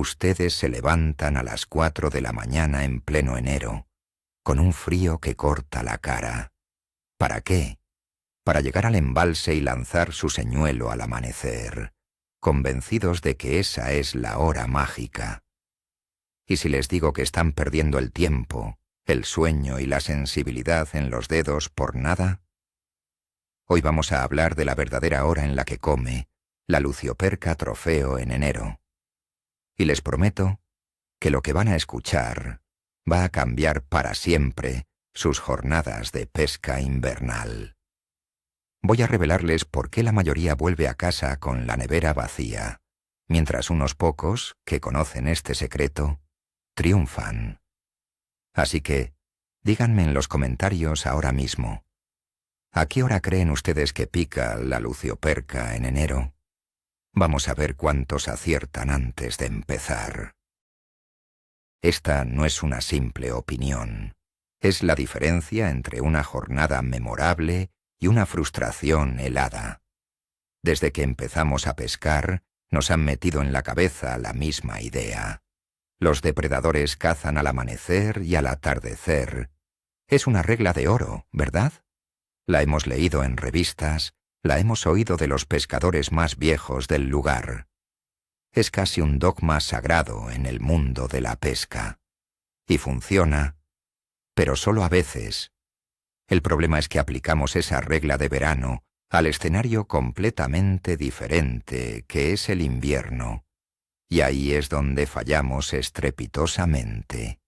ustedes se levantan a las 4 de la mañana en pleno enero, con un frío que corta la cara. ¿Para qué? Para llegar al embalse y lanzar su señuelo al amanecer, convencidos de que esa es la hora mágica. Y si les digo que están perdiendo el tiempo, el sueño y la sensibilidad en los dedos por nada, hoy vamos a hablar de la verdadera hora en la que come la lucioperca trofeo en enero. Y les prometo que lo que van a escuchar va a cambiar para siempre sus jornadas de pesca invernal. Voy a revelarles por qué la mayoría vuelve a casa con la nevera vacía, mientras unos pocos, que conocen este secreto, triunfan. Así que, díganme en los comentarios ahora mismo, ¿a qué hora creen ustedes que pica la lucioperca en enero? Vamos a ver cuántos aciertan antes de empezar. Esta no es una simple opinión. Es la diferencia entre una jornada memorable y una frustración helada. Desde que empezamos a pescar, nos han metido en la cabeza la misma idea. Los depredadores cazan al amanecer y al atardecer. Es una regla de oro, ¿verdad? La hemos leído en revistas, la hemos oído de los pescadores más viejos del lugar. Es casi un dogma sagrado en el mundo de la pesca. Y funciona, pero solo a veces. El problema es que aplicamos esa regla de verano al escenario completamente diferente que es el invierno. Y ahí es donde fallamos estrepitosamente.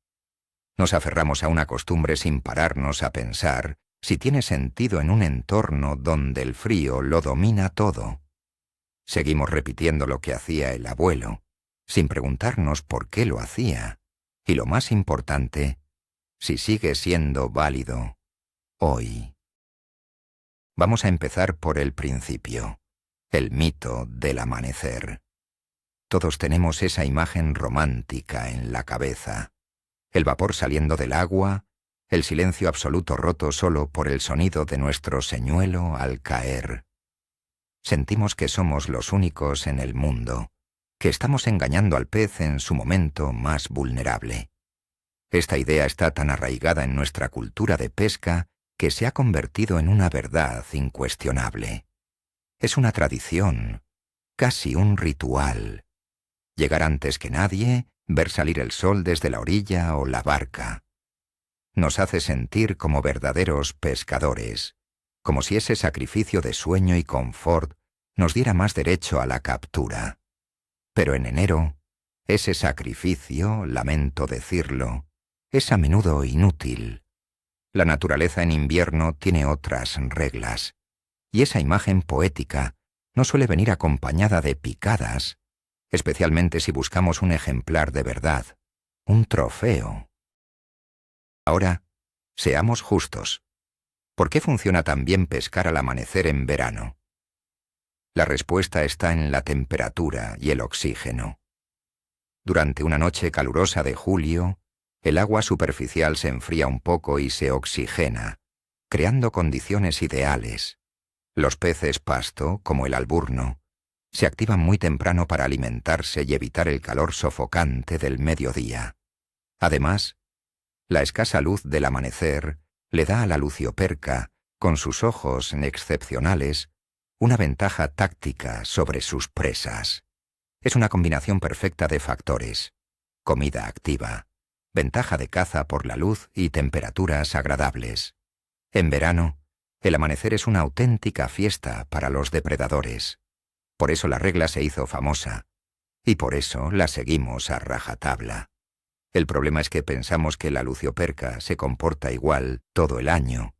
Nos aferramos a una costumbre sin pararnos a pensar si tiene sentido en un entorno donde el frío lo domina todo. Seguimos repitiendo lo que hacía el abuelo, sin preguntarnos por qué lo hacía. Y lo más importante, si sigue siendo válido hoy. Vamos a empezar por el principio, el mito del amanecer. Todos tenemos esa imagen romántica en la cabeza. El vapor saliendo del agua, el silencio absoluto roto solo por el sonido de nuestro señuelo al caer. Sentimos que somos los únicos en el mundo, que estamos engañando al pez en su momento más vulnerable. Esta idea está tan arraigada en nuestra cultura de pesca que se ha convertido en una verdad incuestionable. Es una tradición, casi un ritual. Llegar antes que nadie, ver salir el sol desde la orilla o la barca. Nos hace sentir como verdaderos pescadores, como si ese sacrificio de sueño y confort nos diera más derecho a la captura. Pero en enero, ese sacrificio, lamento decirlo, es a menudo inútil. La naturaleza en invierno tiene otras reglas, y esa imagen poética no suele venir acompañada de picadas, especialmente si buscamos un ejemplar de verdad, un trofeo. Ahora, seamos justos. ¿Por qué funciona tan bien pescar al amanecer en verano? La respuesta está en la temperatura y el oxígeno. Durante una noche calurosa de julio, el agua superficial se enfría un poco y se oxigena, creando condiciones ideales. Los peces pasto, como el alburno, se activan muy temprano para alimentarse y evitar el calor sofocante del mediodía. Además, la escasa luz del amanecer le da a la lucioperca, con sus ojos excepcionales, una ventaja táctica sobre sus presas. Es una combinación perfecta de factores: comida activa, ventaja de caza por la luz y temperaturas agradables. En verano, el amanecer es una auténtica fiesta para los depredadores. Por eso la regla se hizo famosa, y por eso la seguimos a rajatabla. El problema es que pensamos que la lucioperca se comporta igual todo el año,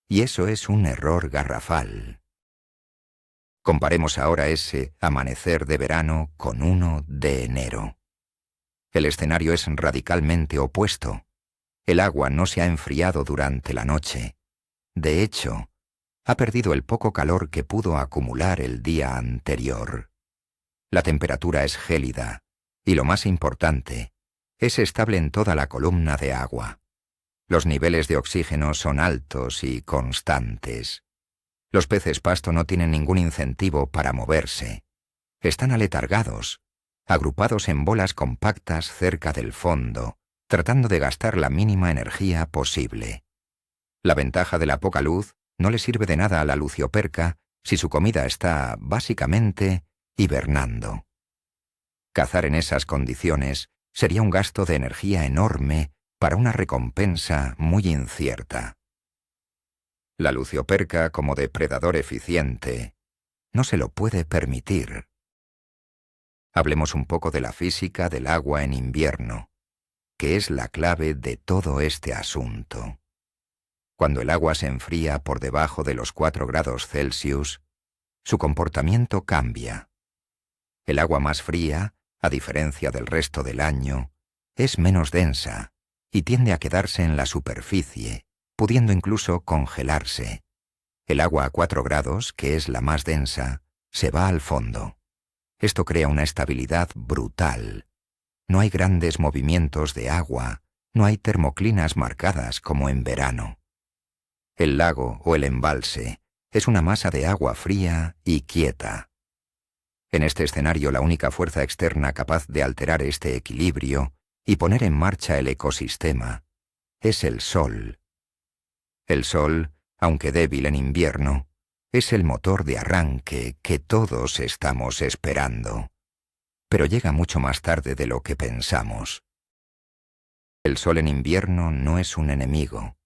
y eso es un error garrafal. Comparemos ahora ese amanecer de verano con uno de enero. El escenario es radicalmente opuesto. El agua no se ha enfriado durante la noche. De hecho, ha perdido el poco calor que pudo acumular el día anterior. La temperatura es gélida, y lo más importante, es estable en toda la columna de agua. Los niveles de oxígeno son altos y constantes. Los peces pasto no tienen ningún incentivo para moverse. Están aletargados, agrupados en bolas compactas cerca del fondo, tratando de gastar la mínima energía posible. La ventaja de la poca luz no le sirve de nada a la lucioperca si su comida está, básicamente, hibernando. Cazar en esas condiciones sería un gasto de energía enorme para una recompensa muy incierta. La lucioperca, como depredador eficiente, no se lo puede permitir. Hablemos un poco de la física del agua en invierno, que es la clave de todo este asunto. Cuando el agua se enfría por debajo de los 4 grados Celsius, su comportamiento cambia. El agua más fría, a diferencia del resto del año, es menos densa y tiende a quedarse en la superficie, pudiendo incluso congelarse. El agua a 4 grados, que es la más densa, se va al fondo. Esto crea una estabilidad brutal. No hay grandes movimientos de agua, no hay termoclinas marcadas como en verano. El lago o el embalse es una masa de agua fría y quieta. En este escenario, la única fuerza externa capaz de alterar este equilibrio y poner en marcha el ecosistema es el sol. El sol, aunque débil en invierno, es el motor de arranque que todos estamos esperando. Pero llega mucho más tarde de lo que pensamos. El sol en invierno no es un enemigo,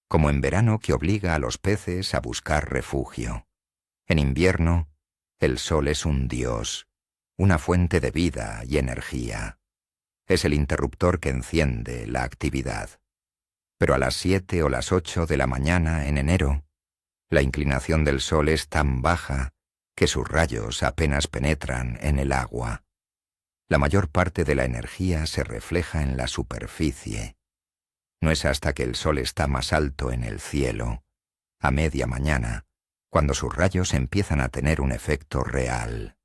como en verano que obliga a los peces a buscar refugio. En invierno, el sol es un dios, una fuente de vida y energía. Es el interruptor que enciende la actividad. Pero a las 7 o las 8 de la mañana en enero, la inclinación del sol es tan baja que sus rayos apenas penetran en el agua. La mayor parte de la energía se refleja en la superficie. No es hasta que el sol está más alto en el cielo, a media mañana, cuando sus rayos empiezan a tener un efecto real.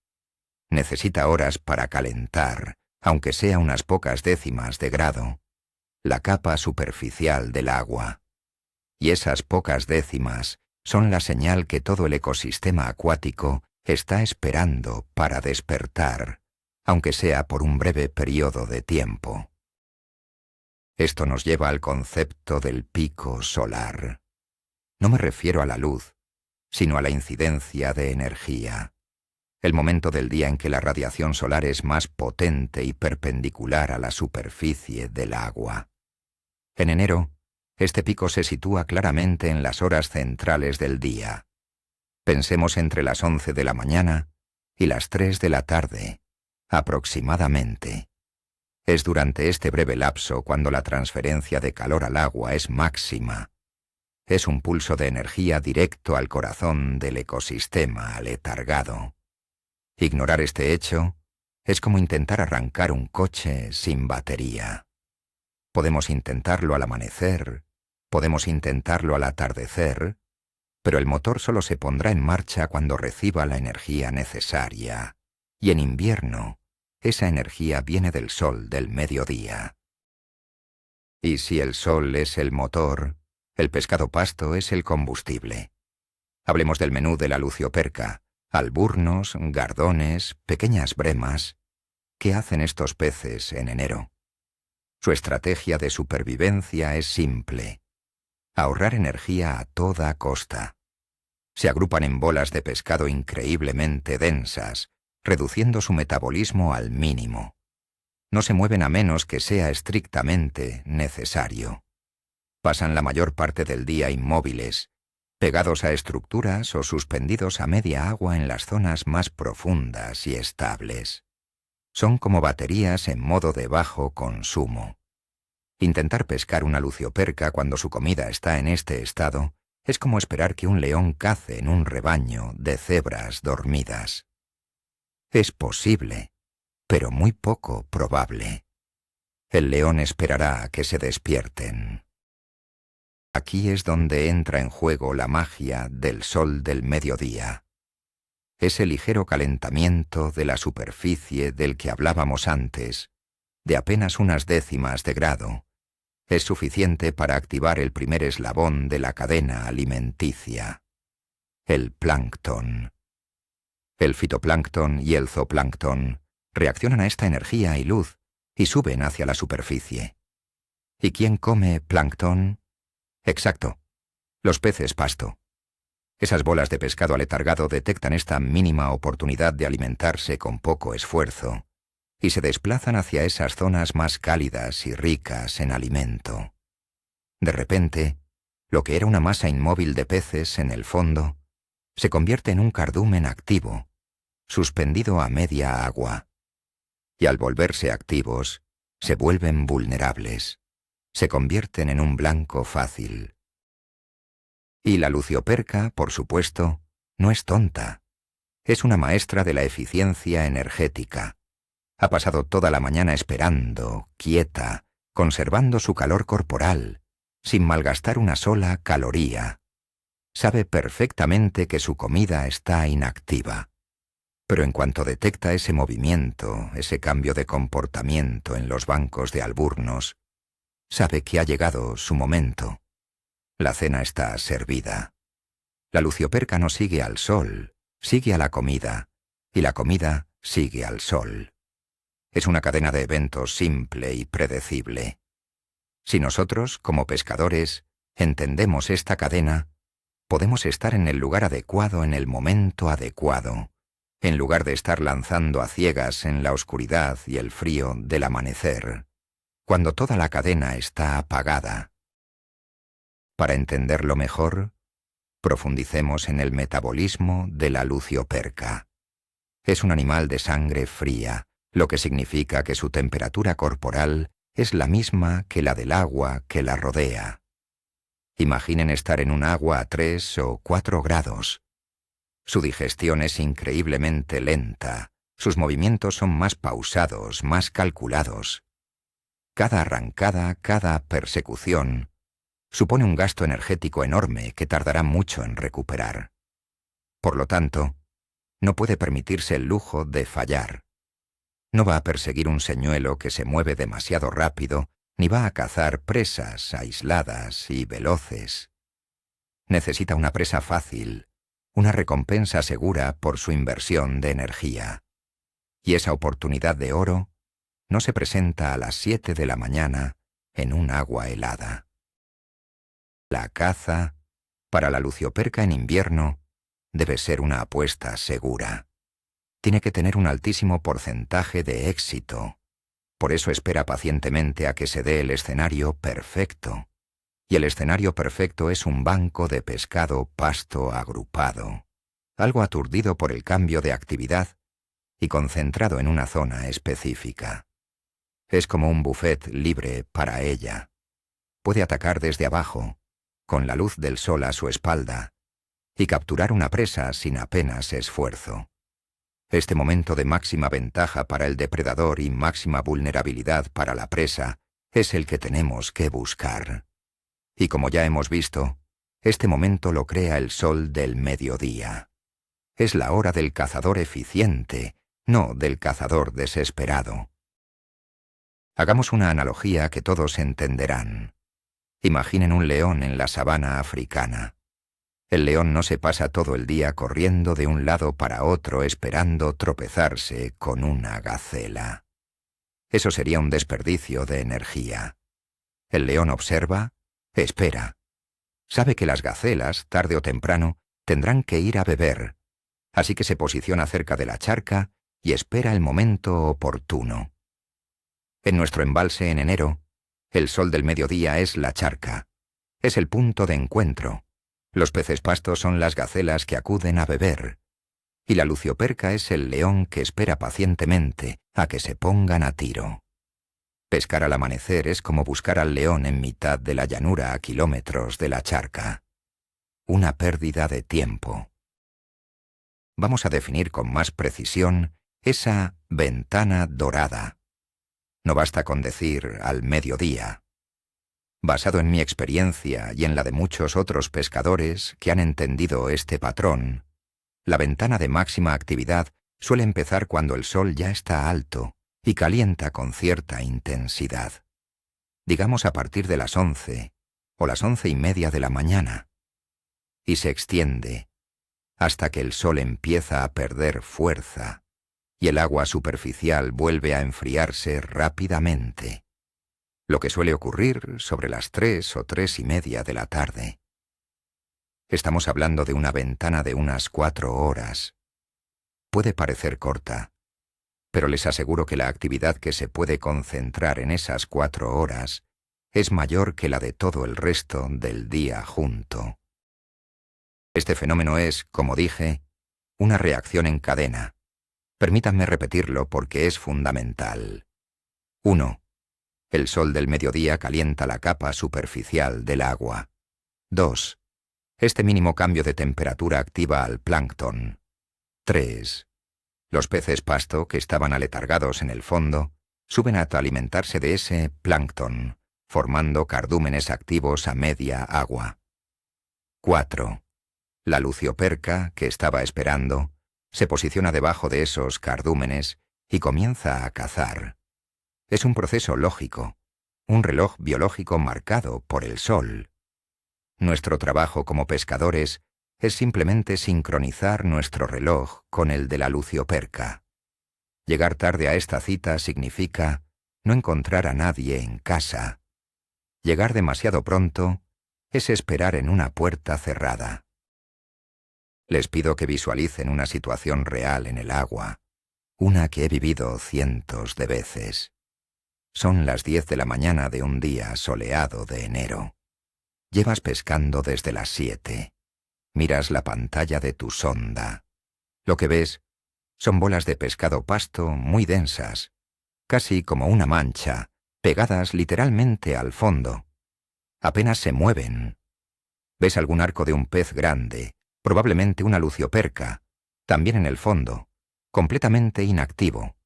Necesita horas para calentar, aunque sea unas pocas décimas de grado, la capa superficial del agua. Y esas pocas décimas son la señal que todo el ecosistema acuático está esperando para despertar, aunque sea por un breve periodo de tiempo. Esto nos lleva al concepto del pico solar. No me refiero a la luz, sino a la incidencia de energía, el momento del día en que la radiación solar es más potente y perpendicular a la superficie del agua. En enero, este pico se sitúa claramente en las horas centrales del día. Pensemos entre las 11 de la mañana y las 3 de la tarde, aproximadamente. Es durante este breve lapso cuando la transferencia de calor al agua es máxima. Es un pulso de energía directo al corazón del ecosistema aletargado. Ignorar este hecho es como intentar arrancar un coche sin batería. Podemos intentarlo al amanecer, podemos intentarlo al atardecer, pero el motor solo se pondrá en marcha cuando reciba la energía necesaria, y en invierno, esa energía viene del sol del mediodía. Y si el sol es el motor, el pescado pasto es el combustible. Hablemos del menú de la lucioperca: alburnos, gardones, pequeñas bremas. ¿Qué hacen estos peces en enero? Su estrategia de supervivencia es simple: ahorrar energía a toda costa. Se agrupan en bolas de pescado increíblemente densas, reduciendo su metabolismo al mínimo. No se mueven a menos que sea estrictamente necesario. Pasan la mayor parte del día inmóviles, pegados a estructuras o suspendidos a media agua en las zonas más profundas y estables. Son como baterías en modo de bajo consumo. Intentar pescar una lucioperca cuando su comida está en este estado es como esperar que un león cace en un rebaño de cebras dormidas. Es posible, pero muy poco probable. El león esperará a que se despierten. Aquí es donde entra en juego la magia del sol del mediodía. Ese ligero calentamiento de la superficie del que hablábamos antes, de apenas unas décimas de grado, es suficiente para activar el primer eslabón de la cadena alimenticia: el plancton. El fitoplancton y el zooplancton reaccionan a esta energía y luz y suben hacia la superficie. ¿Y quién come plancton? Exacto, los peces pasto. Esas bolas de pescado aletargado detectan esta mínima oportunidad de alimentarse con poco esfuerzo y se desplazan hacia esas zonas más cálidas y ricas en alimento. De repente, lo que era una masa inmóvil de peces en el fondo se convierte en un cardumen activo, suspendido a media agua. Y al volverse activos, se vuelven vulnerables, se convierten en un blanco fácil. Y la lucioperca, por supuesto, no es tonta. Es una maestra de la eficiencia energética. Ha pasado toda la mañana esperando, quieta, conservando su calor corporal, sin malgastar una sola caloría. Sabe perfectamente que su comida está inactiva. Pero en cuanto detecta ese movimiento, ese cambio de comportamiento en los bancos de alburnos, sabe que ha llegado su momento. La cena está servida. La lucioperca no sigue al sol, sigue a la comida, y la comida sigue al sol. Es una cadena de eventos simple y predecible. Si nosotros, como pescadores, entendemos esta cadena, podemos estar en el lugar adecuado en el momento adecuado, en lugar de estar lanzando a ciegas en la oscuridad y el frío del amanecer, cuando toda la cadena está apagada. Para entenderlo mejor, profundicemos en el metabolismo de la lucioperca. Es un animal de sangre fría, lo que significa que su temperatura corporal es la misma que la del agua que la rodea. Imaginen estar en un agua a 3 o 4 grados. Su digestión es increíblemente lenta, sus movimientos son más pausados, más calculados. Cada arrancada, cada persecución, supone un gasto energético enorme que tardará mucho en recuperar. Por lo tanto, no puede permitirse el lujo de fallar. No va a perseguir un señuelo que se mueve demasiado rápido, ni va a cazar presas aisladas y veloces. Necesita una presa fácil, una recompensa segura por su inversión de energía. Y esa oportunidad de oro no se presenta a las 7 de la mañana en un agua helada. La caza, para la lucioperca en invierno, debe ser una apuesta segura. Tiene que tener un altísimo porcentaje de éxito. Por eso espera pacientemente a que se dé el escenario perfecto. Y el escenario perfecto es un banco de pescado pasto agrupado, algo aturdido por el cambio de actividad y concentrado en una zona específica. Es como un buffet libre para ella. Puede atacar desde abajo, con la luz del sol a su espalda, y capturar una presa sin apenas esfuerzo. Este momento de máxima ventaja para el depredador y máxima vulnerabilidad para la presa es el que tenemos que buscar. Y como ya hemos visto, este momento lo crea el sol del mediodía. Es la hora del cazador eficiente, no del cazador desesperado. Hagamos una analogía que todos entenderán. Imaginen un león en la sabana africana. El león no se pasa todo el día corriendo de un lado para otro esperando tropezarse con una gacela. Eso sería un desperdicio de energía. El león observa, espera. Sabe que las gacelas, tarde o temprano, tendrán que ir a beber, así que se posiciona cerca de la charca y espera el momento oportuno. En nuestro embalse en enero, el sol del mediodía es la charca. Es el punto de encuentro. Los peces pastos son las gacelas que acuden a beber. Y la lucioperca es el león que espera pacientemente a que se pongan a tiro. Pescar al amanecer es como buscar al león en mitad de la llanura a kilómetros de la charca. Una pérdida de tiempo. Vamos a definir con más precisión esa ventana dorada. No basta con decir al mediodía. Basado en mi experiencia y en la de muchos otros pescadores que han entendido este patrón, la ventana de máxima actividad suele empezar cuando el sol ya está alto y calienta con cierta intensidad. Digamos a partir de las 11 o las 11:30 de la mañana. Y se extiende hasta que el sol empieza a perder fuerza y el agua superficial vuelve a enfriarse rápidamente, lo que suele ocurrir sobre las 3 o 3:30 de la tarde. Estamos hablando de una ventana de unas 4 horas. Puede parecer corta, pero les aseguro que la actividad que se puede concentrar en esas 4 horas es mayor que la de todo el resto del día junto. Este fenómeno es, como dije, una reacción en cadena. Permítanme repetirlo porque es fundamental. 1. El sol del mediodía calienta la capa superficial del agua. 2. Este mínimo cambio de temperatura activa al plancton. 3. Los peces pasto que estaban aletargados en el fondo suben a alimentarse de ese plancton, formando cardúmenes activos a media agua. 4. La lucioperca, que estaba esperando, se posiciona debajo de esos cardúmenes y comienza a cazar. Es un proceso lógico, un reloj biológico marcado por el sol. Nuestro trabajo como pescadores es simplemente sincronizar nuestro reloj con el de la lucioperca. Llegar tarde a esta cita significa no encontrar a nadie en casa. Llegar demasiado pronto es esperar en una puerta cerrada. Les pido que visualicen una situación real en el agua, una que he vivido cientos de veces. Son las 10 de la mañana de un día soleado de enero. Llevas pescando desde las 7. Miras la pantalla de tu sonda. Lo que ves son bolas de pescado pasto muy densas, casi como una mancha, pegadas literalmente al fondo. Apenas se mueven. Ves algún arco de un pez grande, probablemente una lucioperca, también en el fondo, completamente inactivo.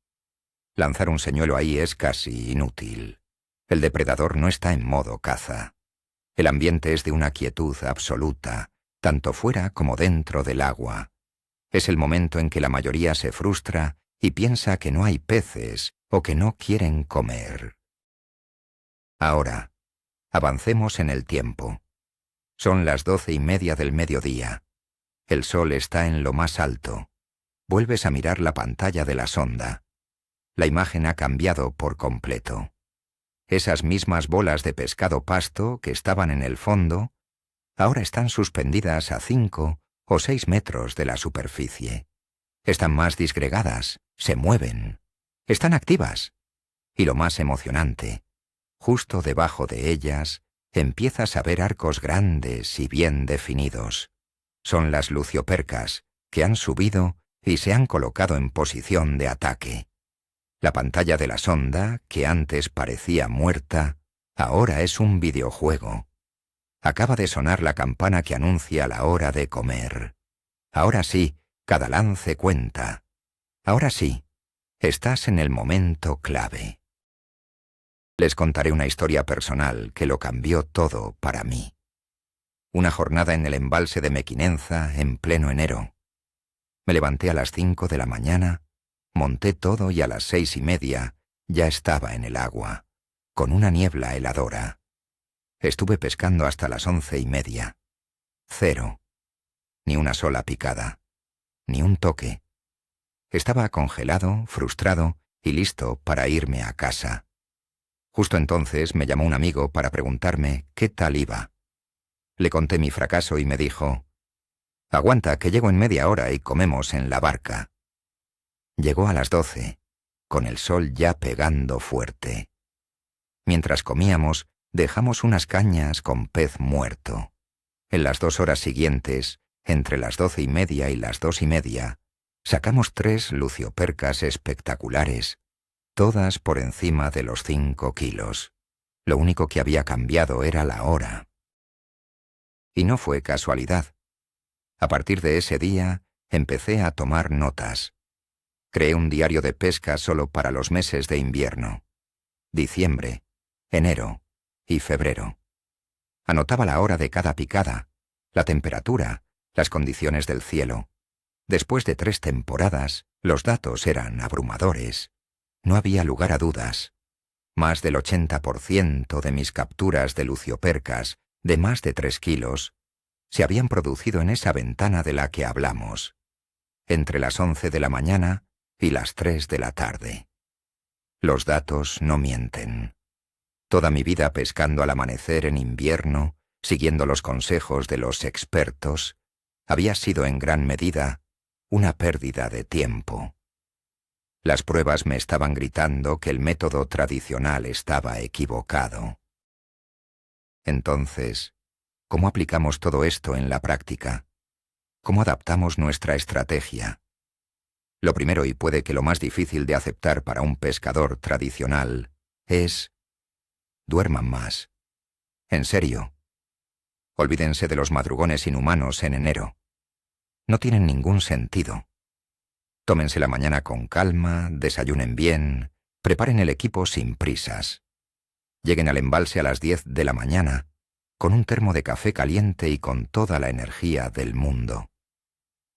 Lanzar un señuelo ahí es casi inútil. El depredador no está en modo caza. El ambiente es de una quietud absoluta, tanto fuera como dentro del agua. Es el momento en que la mayoría se frustra y piensa que no hay peces o que no quieren comer. Ahora, avancemos en el tiempo. Son las 12:30 del mediodía. El sol está en lo más alto. Vuelves a mirar la pantalla de la sonda. La imagen ha cambiado por completo. Esas mismas bolas de pescado pasto que estaban en el fondo, ahora están suspendidas a 5 o 6 metros de la superficie. Están más disgregadas, se mueven, están activas. Y lo más emocionante, justo debajo de ellas, empiezas a ver arcos grandes y bien definidos. Son las luciopercas, que han subido y se han colocado en posición de ataque. La pantalla de la sonda, que antes parecía muerta, ahora es un videojuego. Acaba de sonar la campana que anuncia la hora de comer. Ahora sí, cada lance cuenta. Ahora sí, estás en el momento clave. Les contaré una historia personal que lo cambió todo para mí. Una jornada en el embalse de Mequinenza en pleno enero. Me levanté a las 5 de la mañana, monté todo y a las 6:30 ya estaba en el agua, con una niebla heladora. Estuve pescando hasta las 11:30. 0. Ni una sola picada. Ni un toque. Estaba congelado, frustrado y listo para irme a casa. Justo entonces me llamó un amigo para preguntarme qué tal iba. Le conté mi fracaso y me dijo: «Aguanta, que llego en media hora y comemos en la barca». Llegó a las 12, con el sol ya pegando fuerte. Mientras comíamos, dejamos unas cañas con pez muerto. En las 2 horas siguientes, entre las 12:30 y las 2:30, sacamos 3 luciopercas espectaculares, todas por encima de los 5 kilos. Lo único que había cambiado era la hora. Y no fue casualidad. A partir de ese día, empecé a tomar notas. Creé un diario de pesca solo para los meses de invierno. Diciembre, enero y febrero. Anotaba la hora de cada picada, la temperatura, las condiciones del cielo. Después de 3 temporadas, los datos eran abrumadores. No había lugar a dudas. Más del 80% de mis capturas de luciopercas de más de 3 kilos se habían producido en esa ventana de la que hablamos. Entre las 11 de la mañana y las 3 de la tarde. Los datos no mienten. Toda mi vida pescando al amanecer en invierno, siguiendo los consejos de los expertos, había sido en gran medida una pérdida de tiempo. Las pruebas me estaban gritando que el método tradicional estaba equivocado. Entonces, ¿cómo aplicamos todo esto en la práctica? ¿Cómo adaptamos nuestra estrategia? Lo primero y puede que lo más difícil de aceptar para un pescador tradicional es: duerman más. En serio. Olvídense de los madrugones inhumanos en enero. No tienen ningún sentido. Tómense la mañana con calma, desayunen bien, preparen el equipo sin prisas. Lleguen al embalse a las 10 de la mañana, con un termo de café caliente y con toda la energía del mundo.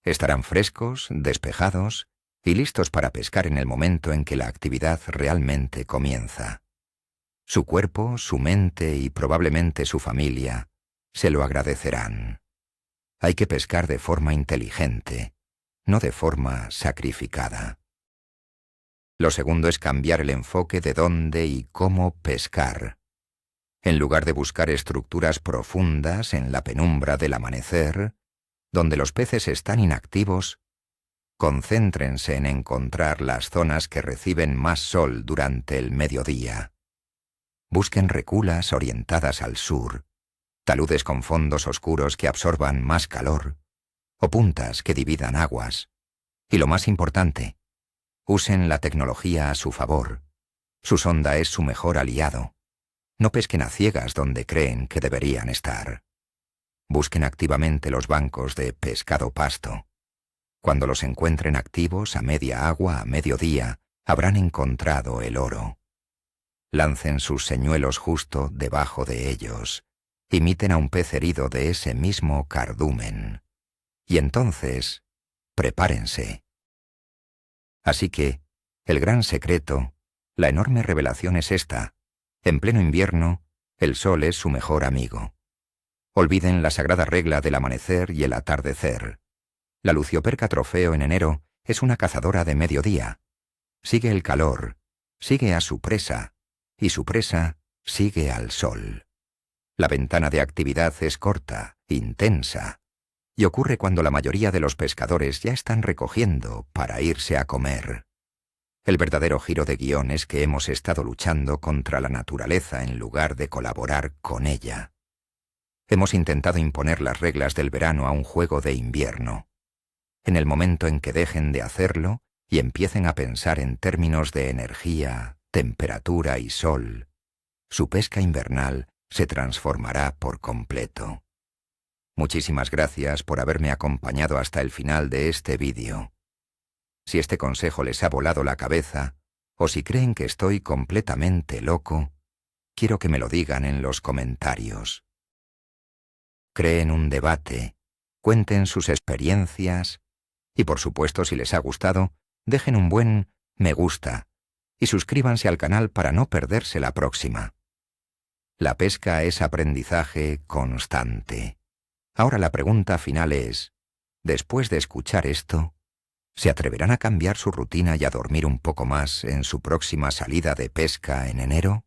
Estarán frescos, despejados y listos para pescar en el momento en que la actividad realmente comienza. Su cuerpo, su mente y probablemente su familia se lo agradecerán. Hay que pescar de forma inteligente, no de forma sacrificada. Lo segundo es cambiar el enfoque de dónde y cómo pescar. En lugar de buscar estructuras profundas en la penumbra del amanecer, donde los peces están inactivos, concéntrense en encontrar las zonas que reciben más sol durante el mediodía. Busquen reculas orientadas al sur, taludes con fondos oscuros que absorban más calor, o puntas que dividan aguas. Y lo más importante, usen la tecnología a su favor. Su sonda es su mejor aliado. No pesquen a ciegas donde creen que deberían estar. Busquen activamente los bancos de pescado-pasto. Cuando los encuentren activos a media agua a mediodía, habrán encontrado el oro. Lancen sus señuelos justo debajo de ellos. Imiten a un pez herido de ese mismo cardumen. Y entonces, prepárense. Así que, el gran secreto, la enorme revelación es esta: en pleno invierno, el sol es su mejor amigo. Olviden la sagrada regla del amanecer y el atardecer. La lucioperca trofeo en enero es una cazadora de mediodía. Sigue el calor, sigue a su presa, y su presa sigue al sol. La ventana de actividad es corta, intensa, y ocurre cuando la mayoría de los pescadores ya están recogiendo para irse a comer. El verdadero giro de guión es que hemos estado luchando contra la naturaleza en lugar de colaborar con ella. Hemos intentado imponer las reglas del verano a un juego de invierno. En el momento en que dejen de hacerlo y empiecen a pensar en términos de energía, temperatura y sol, su pesca invernal se transformará por completo. Muchísimas gracias por haberme acompañado hasta el final de este vídeo. Si este consejo les ha volado la cabeza, o si creen que estoy completamente loco, quiero que me lo digan en los comentarios. Creen un debate, cuenten sus experiencias, y por supuesto, si les ha gustado, dejen un buen me gusta y suscríbanse al canal para no perderse la próxima. La pesca es aprendizaje constante. Ahora la pregunta final es, después de escuchar esto, ¿se atreverán a cambiar su rutina y a dormir un poco más en su próxima salida de pesca en enero?